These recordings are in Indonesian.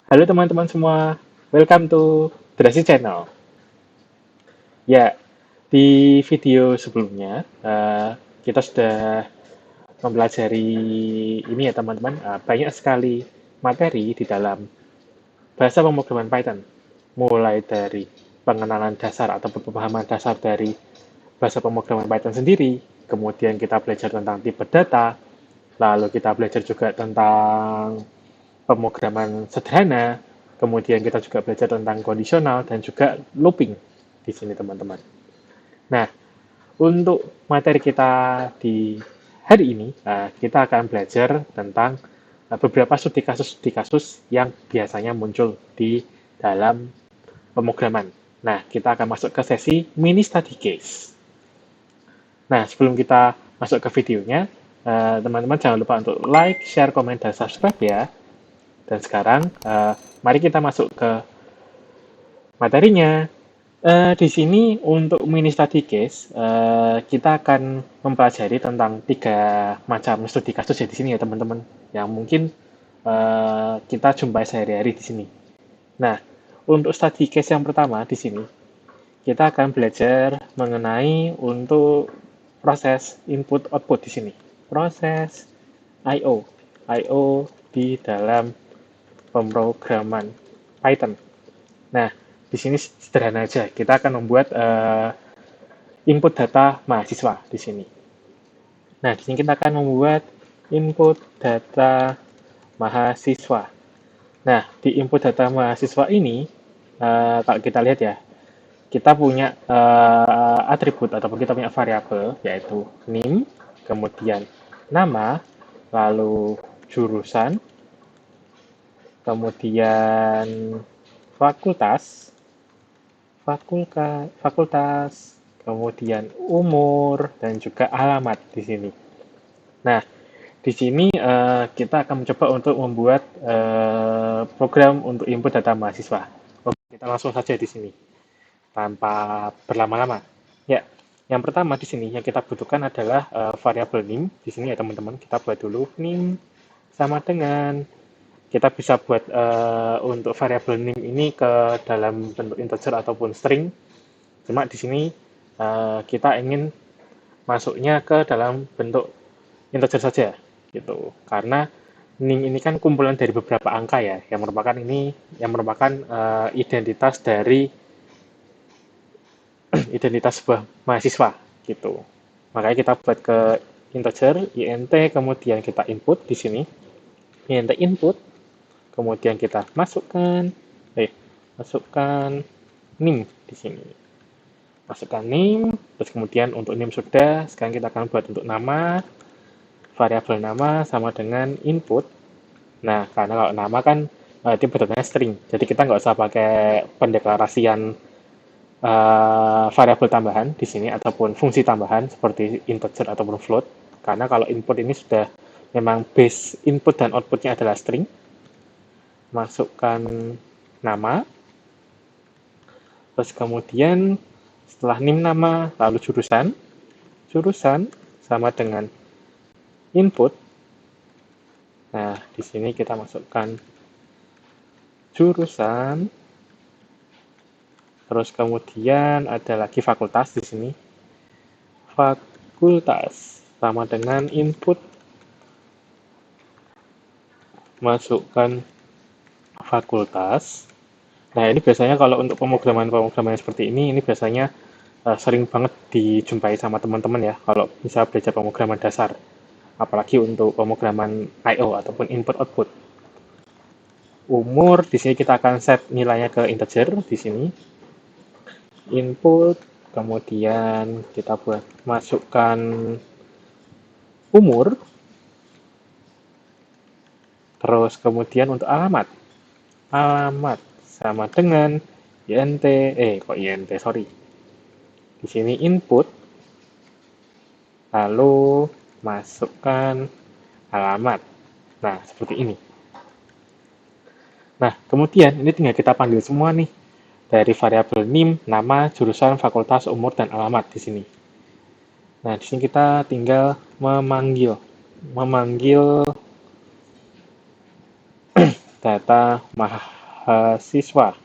Halo teman-teman semua, welcome to Drasi Channel. Ya, di video sebelumnya kita sudah mempelajari ini ya teman-teman, banyak sekali materi di dalam bahasa pemrograman Python, mulai dari pengenalan dasar atau pemahaman dasar dari bahasa pemrograman Python sendiri, kemudian kita belajar tentang tipe data, lalu kita belajar juga tentang pemrograman sederhana, kemudian kita juga belajar tentang kondisional dan juga looping di sini teman-teman. Nah, untuk materi kita di hari ini, kita akan belajar tentang beberapa studi kasus yang biasanya muncul di dalam pemrograman. Nah, kita akan masuk ke sesi mini study case. Nah, sebelum kita masuk ke videonya, teman-teman jangan lupa untuk like, share, komen, dan subscribe ya. Dan sekarang, mari kita masuk ke materinya. Di sini untuk mini study case, kita akan mempelajari tentang 3 macam studi kasus ya di sini ya teman-teman, yang mungkin kita jumpai sehari-hari di sini. Nah, untuk study case yang pertama di sini, kita akan belajar mengenai untuk proses input output di sini. Proses I/O, I/O di dalam pemrograman Python. Nah, di sini sederhana aja. Kita akan membuat input data mahasiswa di sini. Nah, di sini kita akan membuat input data mahasiswa. Nah, di input data mahasiswa ini, kalau kita lihat ya, kita punya atribut ataupun kita punya variabel, yaitu NIM, kemudian nama, lalu jurusan, kemudian fakultas, fakultas, kemudian umur, dan juga alamat di sini. Nah, di sini kita akan mencoba untuk membuat program untuk input data mahasiswa. Oke, kita langsung saja di sini, tanpa berlama-lama. Ya, yang pertama di sini yang kita butuhkan adalah variabel NIM. Di sini ya teman-teman, kita buat dulu NIM sama dengan kita bisa buat untuk variabel NIM ini ke dalam bentuk integer ataupun string. Cuma di sini kita ingin masuknya ke dalam bentuk integer saja, gitu. Karena NIM ini kan kumpulan dari beberapa angka ya, yang merupakan identitas dari identitas sebuah mahasiswa, gitu. Makanya kita buat ke integer int, kemudian kita input di sini, int input, kemudian kita masukkan NIM di sini. Masukkan NIM, terus kemudian untuk NIM sudah, sekarang kita akan buat untuk nama, variabel nama sama dengan input. Nah, karena kalau nama kan dia bentuknya string, jadi kita nggak usah pakai pendeklarasian variabel tambahan di sini ataupun fungsi tambahan seperti integer ataupun float. Karena kalau input ini sudah memang base input dan outputnya adalah string. Masukkan nama, terus kemudian setelah NIM nama, lalu jurusan sama dengan input. Nah, di sini kita masukkan jurusan, terus kemudian ada lagi fakultas di sini. Fakultas sama dengan input, masukkan fakultas. Nah, ini biasanya kalau untuk pemrograman seperti ini biasanya sering banget dijumpai sama teman-teman ya, kalau bisa belajar pemrograman dasar. Apalagi untuk pemrograman I/O ataupun input-output. Umur, di sini kita akan set nilainya ke integer di sini. Input, kemudian kita buat masukkan umur, terus kemudian untuk alamat. Alamat sama dengan sorry. Di sini input, lalu masukkan alamat. Nah, seperti ini. Nah, kemudian ini tinggal kita panggil semua nih dari variabel NIM, nama, jurusan, fakultas, umur, dan alamat di sini. Nah, di sini kita tinggal memanggil data mahasiswa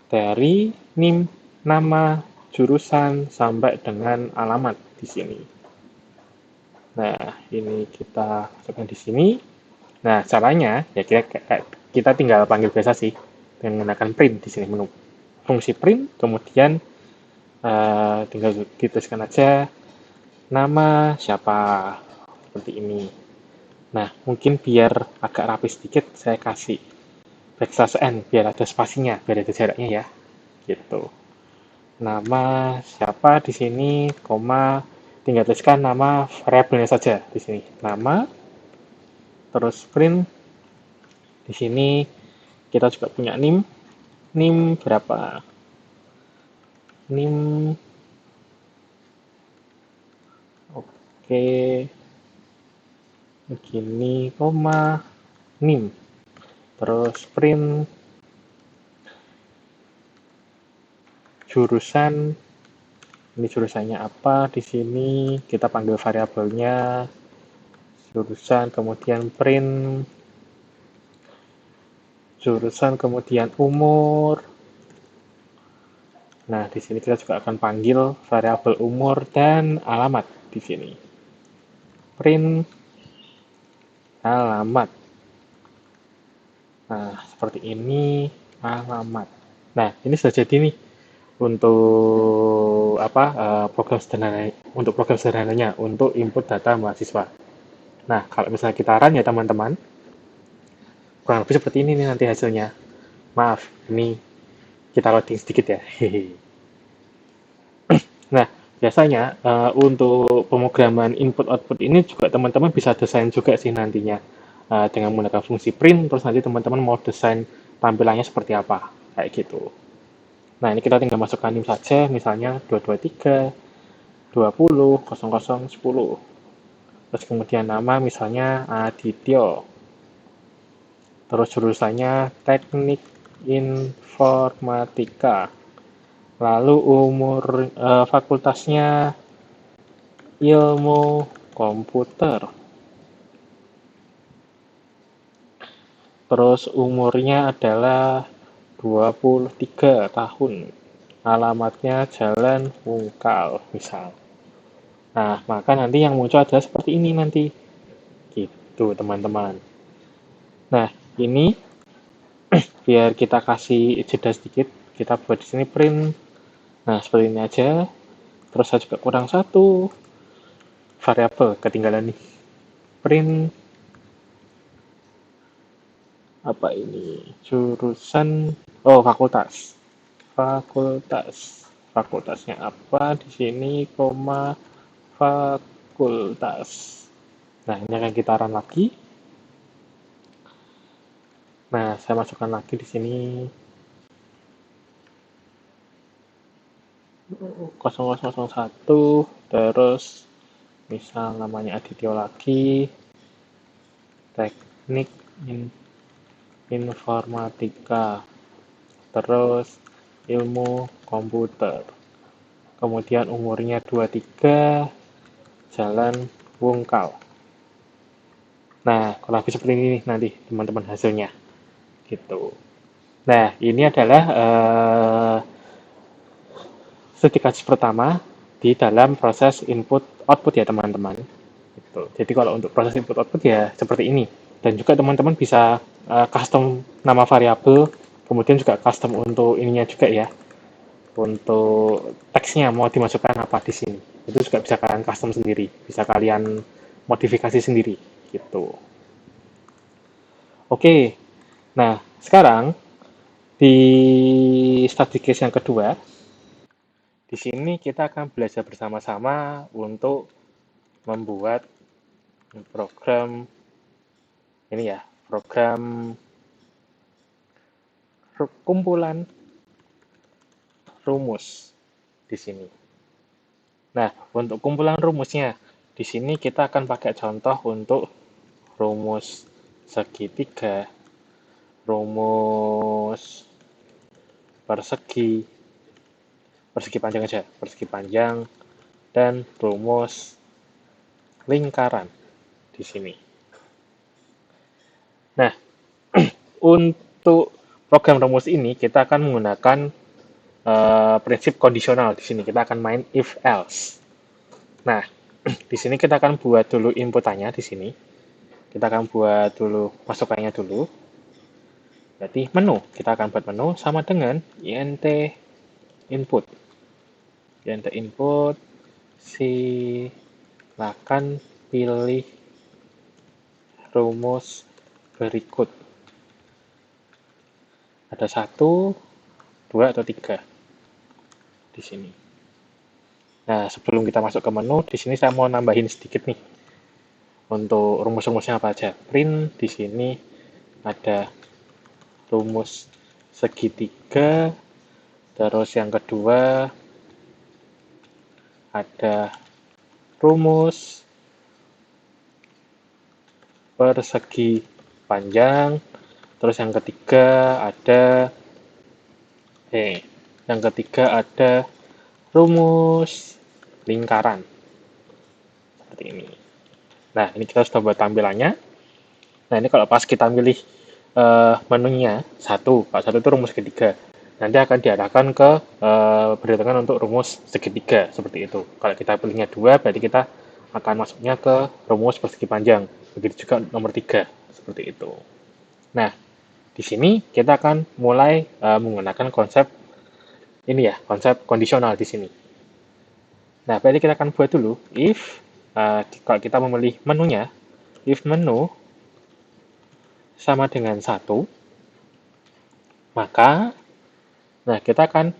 dari NIM, nama, jurusan, sampai dengan alamat di sini. Nah, ini kita masukkan di sini. Nah, caranya ya kita tinggal panggil biasa sih dengan menggunakan print di sini, menu fungsi print, kemudian tinggal dituliskan aja nama siapa seperti ini. Nah, mungkin biar agak rapi sedikit saya kasih backslash n biar ada spasinya, biar ada jaraknya ya. Gitu. Nama siapa di sini, koma, tinggal tuliskan nama variabelnya saja di sini. Nama, terus print. Di sini kita juga punya NIM. NIM berapa? NIM. Oke. Begini, koma, NIM. Terus print jurusan. Ini jurusannya apa? Di sini kita panggil variabelnya jurusan, kemudian print jurusan, kemudian umur. Nah, di sini kita juga akan panggil variabel umur dan alamat di sini. Print alamat. Nah, seperti ini alamat. Nah, ini sudah jadi nih untuk program sederhananya untuk input data mahasiswa. Nah, kalau misalnya kita run ya teman-teman, kurang lebih seperti ini nih nanti hasilnya. Maaf, ini kita loading sedikit ya. Nah, biasanya untuk pemrograman input-output ini juga teman-teman bisa desain juga sih nantinya dengan menggunakan fungsi print, terus nanti teman-teman mau desain tampilannya seperti apa, kayak gitu. Nah, ini kita tinggal masukkan NIM saja, misalnya 223, 20, 00, 10. Terus kemudian nama misalnya Adityo. Terus jurusannya Teknik Informatika. Lalu umur fakultasnya Ilmu Komputer. Terus umurnya adalah 23 tahun. Alamatnya Jalan Wungkal, misal. Nah, maka nanti yang muncul adalah seperti ini nanti. Gitu, teman-teman. Nah, ini biar kita kasih jeda sedikit, kita buat di sini print. Nah, seperti ini aja. Terus saya juga kurang satu variabel ketinggalan nih. Print apa ini? Jurusan fakultas. Fakultasnya apa di sini, koma fakultas. Nah, ini akan kita run lagi. Nah, saya masukkan lagi di sini 0001, terus misal namanya Adityo lagi, teknik informatika, terus ilmu komputer, kemudian umurnya 23, Jalan Wungkal. Nah, kalau lebih seperti ini nanti teman-teman hasilnya gitu. Nah, ini adalah studi kasus pertama di dalam proses input output ya teman-teman. Gitu. Jadi kalau untuk proses input output ya seperti ini. Dan juga teman-teman bisa custom nama variabel, kemudian juga custom untuk ininya juga ya. Untuk teksnya mau dimasukkan apa di sini. Itu juga bisa kalian custom sendiri, bisa kalian modifikasi sendiri gitu. Oke. Nah, sekarang di study case yang kedua, di sini kita akan belajar bersama-sama untuk membuat program ini ya, program kumpulan rumus di sini. Nah, untuk kumpulan rumusnya, di sini kita akan pakai contoh untuk rumus segitiga, rumus persegi, persegi panjang aja, persegi panjang, dan rumus lingkaran di sini. Nah, untuk program rumus ini kita akan menggunakan prinsip kondisional di sini. Kita akan main if else. Nah, di sini kita akan buat dulu inputannya di sini. Kita akan buat dulu masukannya dulu. Berarti menu. Kita akan buat menu sama dengan int input. Int input silakan pilih rumus berikut. Ada 1, 2, atau 3 di sini. Nah, sebelum kita masuk ke menu, di sini saya mau nambahin sedikit nih. Untuk rumus-rumusnya apa aja. Print di sini ada rumus segitiga, terus yang kedua ada rumus persegi panjang, terus yang ketiga ada rumus lingkaran seperti ini. Nah, ini kita sudah buat tampilannya. Nah, ini kalau pas kita pilih menunya 1, kalau 1 itu rumus segitiga. Nanti akan diarahkan ke berdasarkan untuk rumus segitiga seperti itu. Kalau kita pilihnya 2, berarti kita akan masuknya ke rumus persegi panjang. Begitu juga nomor 3 seperti itu. Nah, di sini kita akan mulai menggunakan konsep ini ya, konsep kondisional di sini. Nah, berarti kita akan buat dulu if kalau kita memilih menunya, if menu sama dengan 1, maka nah kita akan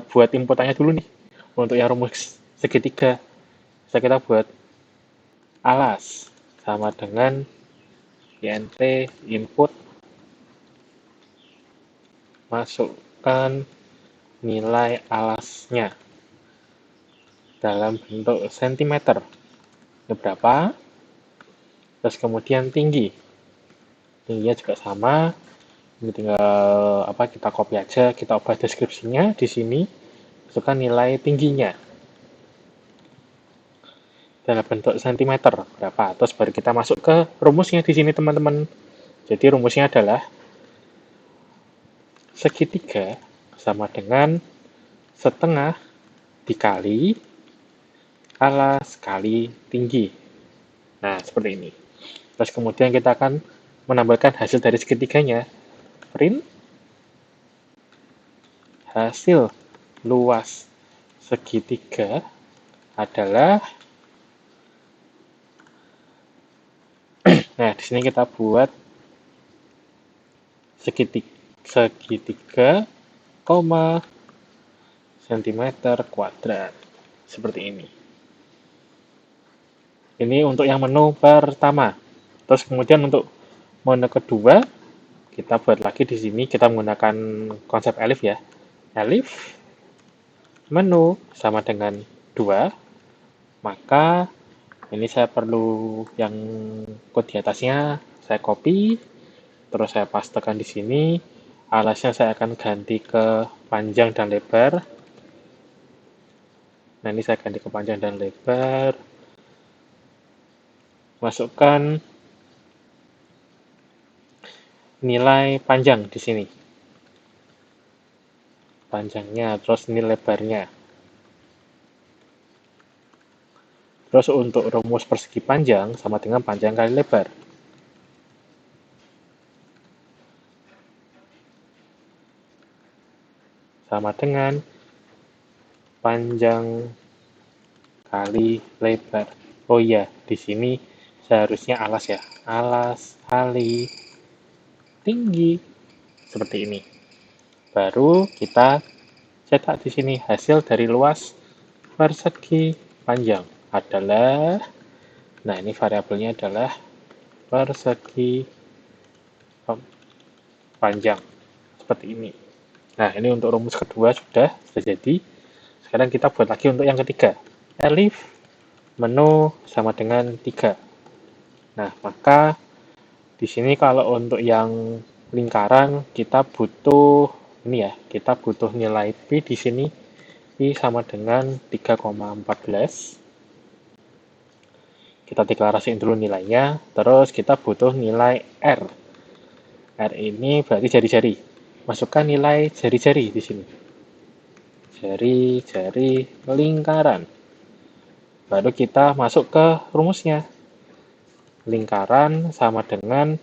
buat inputannya dulu nih. Untuk yang rumus segitiga, kita buat alas sama dengan int input masukkan nilai alasnya dalam bentuk sentimeter. Ini berapa? Terus kemudian tingginya juga sama. Ini tinggal kita copy aja, kita ubah deskripsinya di sini, masukkan nilai tingginya dalam bentuk sentimeter berapa. Terus baru kita masuk ke rumusnya di sini teman-teman. Jadi rumusnya adalah segitiga sama dengan setengah dikali alas kali tinggi. Nah, seperti ini. Terus kemudian kita akan menambahkan hasil dari segitiganya. Print hasil luas segitiga adalah nah, di sini kita buat segitiga, sentimeter kuadrat. Seperti ini. Ini untuk yang menu pertama. Terus kemudian untuk menu kedua, kita buat lagi di sini, kita menggunakan konsep elif ya. Elif menu sama dengan 2, maka ini saya perlu yang code di atasnya, saya copy, terus saya pastekan di sini, alasnya saya akan ganti ke panjang dan lebar. Nah, ini saya ganti ke panjang dan lebar, masukkan nilai panjang di sini. Panjangnya, terus nilai lebarnya. Terus untuk rumus persegi panjang sama dengan panjang kali lebar. Sama dengan panjang kali lebar. Oh iya, di sini seharusnya alas ya. Alas kali tinggi. Seperti ini. Baru kita cetak di sini hasil dari luas persegi panjang adalah, nah ini variabelnya adalah persegi panjang seperti ini. Nah, ini untuk rumus kedua sudah jadi. Sekarang kita buat lagi untuk yang ketiga. Elif menu sama dengan 3. Nah, maka di sini kalau untuk yang lingkaran kita butuh ini ya, kita butuh nilai P di sini. P sama dengan 3,14. Kita deklarasiin dulu nilainya, terus kita butuh nilai R. R ini berarti jari-jari. Masukkan nilai jari-jari di sini. Jari-jari lingkaran. Baru kita masuk ke rumusnya. Lingkaran sama dengan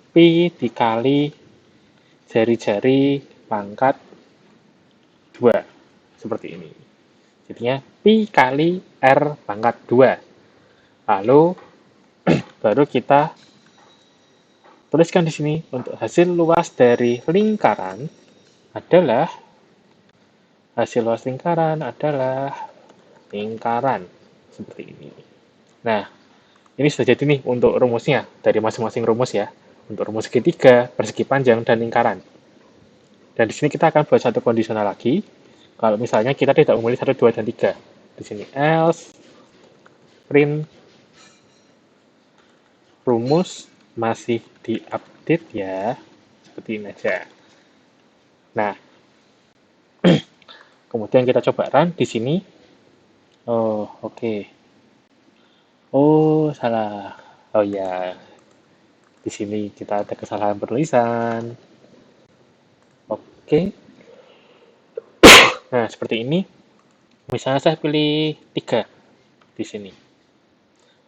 Pi dikali jari-jari pangkat 2. Seperti ini. Jadinya Pi kali R pangkat 2. Lalu baru kita tuliskan di sini untuk hasil luas dari lingkaran adalah lingkaran seperti ini. Nah, ini sudah jadi nih untuk rumusnya dari masing-masing rumus ya. Untuk rumus segitiga, persegi panjang, dan lingkaran. Dan di sini kita akan buat satu kondisional lagi. Kalau misalnya kita tidak memilih 1, 2, dan 3. Di sini else print rumus masih diupdate ya. Seperti ini aja. Nah, kemudian kita coba run di sini. Oh, oke. Oh, salah. Oh ya, di sini kita ada kesalahan penulisan. Oke. Nah, seperti ini. Misalnya saya pilih 3 di sini.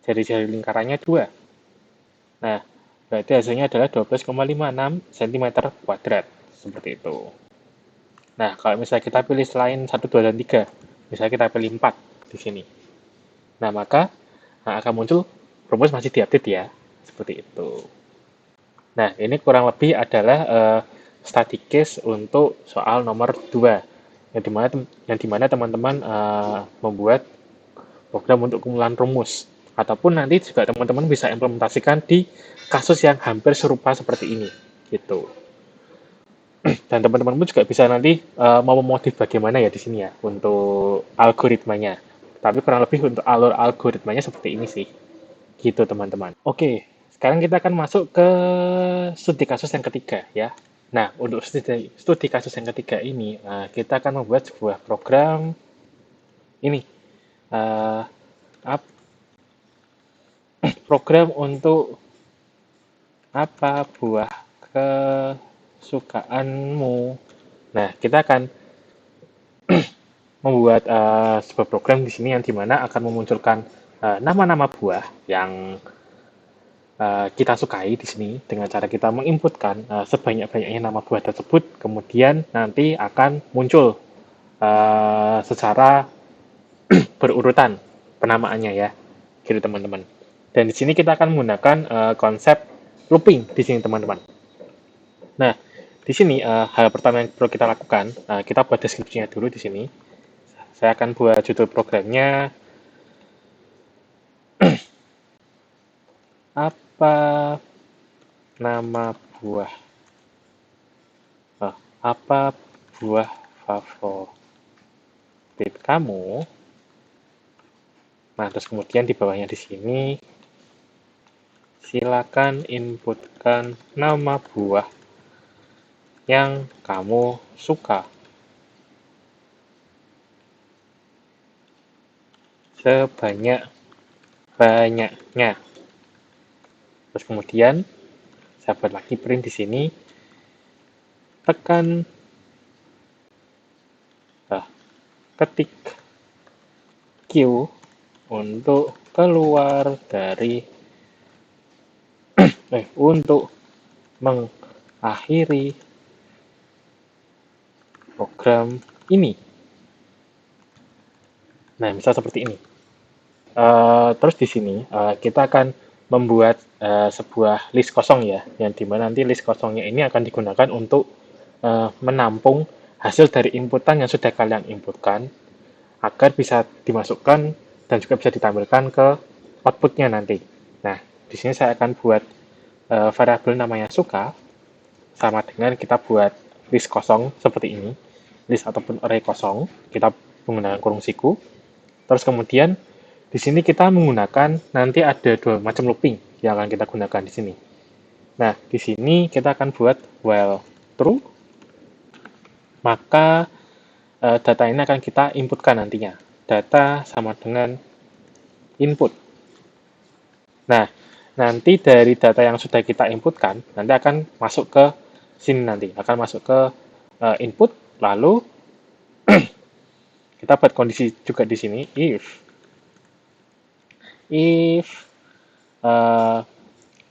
Jari-jari lingkarannya 2. Nah, berarti hasilnya adalah 12,56 cm kuadrat. Seperti itu. Nah, kalau misalnya kita pilih selain 1, 2, dan 3, misalnya kita pilih 4 di sini. Nah, maka akan muncul rumus masih diupdate ya. Seperti itu. Nah, ini kurang lebih adalah static case untuk soal nomor 2. Yang dimana teman-teman membuat program untuk kumpulan rumus. Ataupun nanti juga teman-teman bisa implementasikan di kasus yang hampir serupa seperti ini. Gitu. Dan teman-teman pun juga bisa nanti mau memodif bagaimana ya di sini ya untuk algoritmanya. Tapi kurang lebih untuk alur algoritmanya seperti ini sih. Gitu teman-teman. Oke, sekarang kita akan masuk ke studi kasus yang ketiga ya. Nah, untuk studi kasus yang ketiga ini, kita akan membuat sebuah program ini. Program untuk apa buah kesukaanmu. Nah, kita akan membuat sebuah program di sini yang dimana akan memunculkan nama-nama buah yang kita sukai di sini dengan cara kita menginputkan sebanyak-banyaknya nama buah tersebut, kemudian nanti akan muncul secara berurutan penamaannya ya, gitu teman-teman. Dan di sini kita akan menggunakan konsep looping di sini teman-teman. Nah, di sini hal pertama yang perlu kita lakukan, kita buat deskripsinya dulu di sini. Saya akan buat judul programnya apa nama buah apa buah favorit kamu. Nah, terus kemudian di bawahnya di sini silakan inputkan nama buah yang kamu suka sebanyak-banyaknya. Terus kemudian saya buat lagi print di sini, tekan ketik Q untuk keluar dari untuk mengakhiri program ini. Nah, misal seperti ini. Terus di sini kita akan membuat sebuah list kosong ya, yang dimana nanti list kosongnya ini akan digunakan untuk menampung hasil dari inputan yang sudah kalian inputkan agar bisa dimasukkan dan juga bisa ditampilkan ke outputnya nanti. Nah, di sini saya akan buat variabel namanya suka sama dengan kita buat list kosong seperti ini, list ataupun array kosong, kita menggunakan kurung siku. Terus kemudian di sini kita menggunakan nanti ada 2 macam looping yang akan kita gunakan di sini. Nah, di sini kita akan buat while true, maka data ini akan kita inputkan nantinya. Data sama dengan input. Nah, nanti dari data yang sudah kita inputkan, nanti akan masuk ke sini nanti, akan masuk ke input, lalu kita buat kondisi juga di sini, if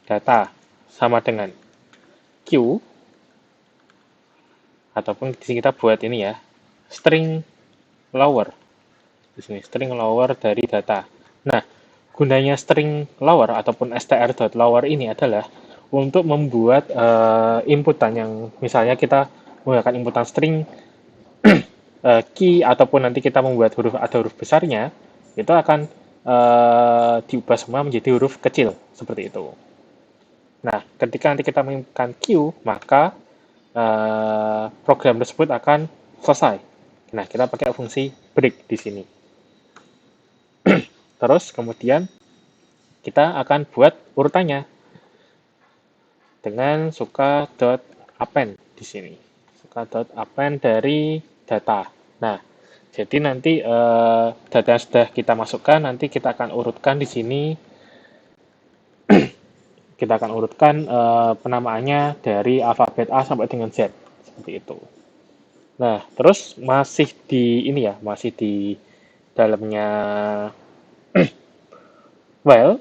data sama dengan Q, ataupun di sini kita buat ini ya, string lower. Di sini string lower dari data. Nah, gunanya string lower ataupun str.lower ini adalah untuk membuat inputan yang misalnya kita menggunakan inputan string key ataupun nanti kita membuat ada huruf besarnya, itu akan diubah semua menjadi huruf kecil seperti itu. Nah, ketika nanti kita menginputkan Q, maka program tersebut akan selesai. Nah, kita pakai fungsi break di sini. Terus kemudian kita akan buat urutannya dengan suka.append di sini. Suka.append dari data. Nah, jadi nanti data yang sudah kita masukkan, nanti kita akan urutkan di sini. Kita akan urutkan penamaannya dari alfabet A sampai dengan Z. Seperti itu. Nah, terus masih di ini ya, masih di dalamnya while.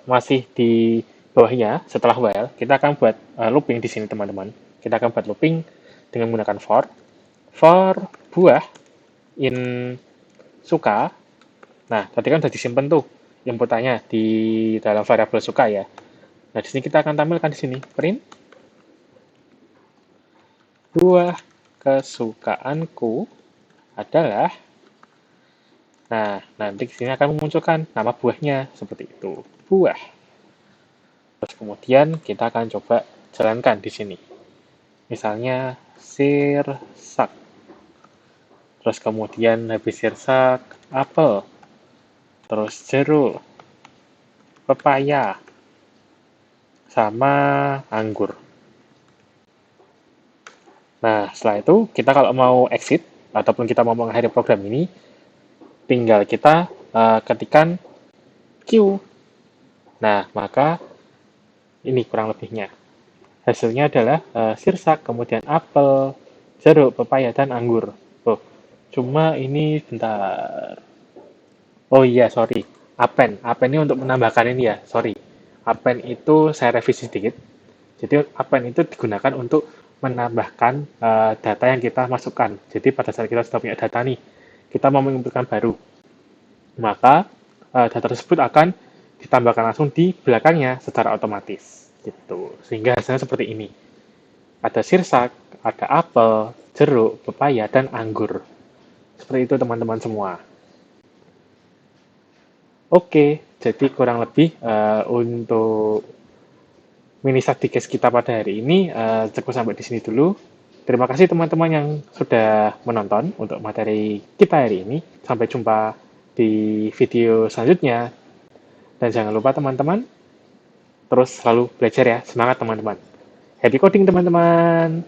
Masih di bawahnya setelah while, kita akan buat looping di sini teman-teman. Kita akan buat looping dengan menggunakan for buah in suka. Nah, tadi kan sudah disimpan tuh inputannya di dalam variabel suka ya. Nah, di sini kita akan tampilkan di sini print buah kesukaanku adalah. Nah, nanti di sini akan memunculkan nama buahnya seperti itu, buah. Terus kemudian kita akan coba jalankan di sini. Misalnya sirsak. Terus kemudian habis sirsak, apel. Terus jeruk, pepaya, sama anggur. Nah, setelah itu kita kalau mau exit ataupun kita mau mengakhiri program ini, tinggal kita ketikkan Q. Nah, maka ini kurang lebihnya. Hasilnya adalah sirsak, kemudian apel, jeruk, pepaya, dan anggur. Oh, cuma ini bentar. Oh iya, sorry. Append. Append ini untuk menambahkan ini ya, sorry. Append itu saya revisi sedikit. Jadi append itu digunakan untuk menambahkan data yang kita masukkan. Jadi pada saat kita sudah punya data nih, kita mau menginputkan baru. Maka data tersebut akan ditambahkan langsung di belakangnya secara otomatis. Gitu. Sehingga hasilnya seperti ini. Ada sirsak, ada apel, jeruk, pepaya, dan anggur. Seperti itu teman-teman semua. Oke, jadi kurang lebih untuk mini Sadikes kita pada hari ini cukup sampai di sini dulu. Terima kasih teman-teman yang sudah menonton untuk materi kita hari ini. Sampai jumpa di video selanjutnya. Dan jangan lupa teman-teman, terus selalu belajar ya. Semangat teman-teman. Happy coding teman-teman.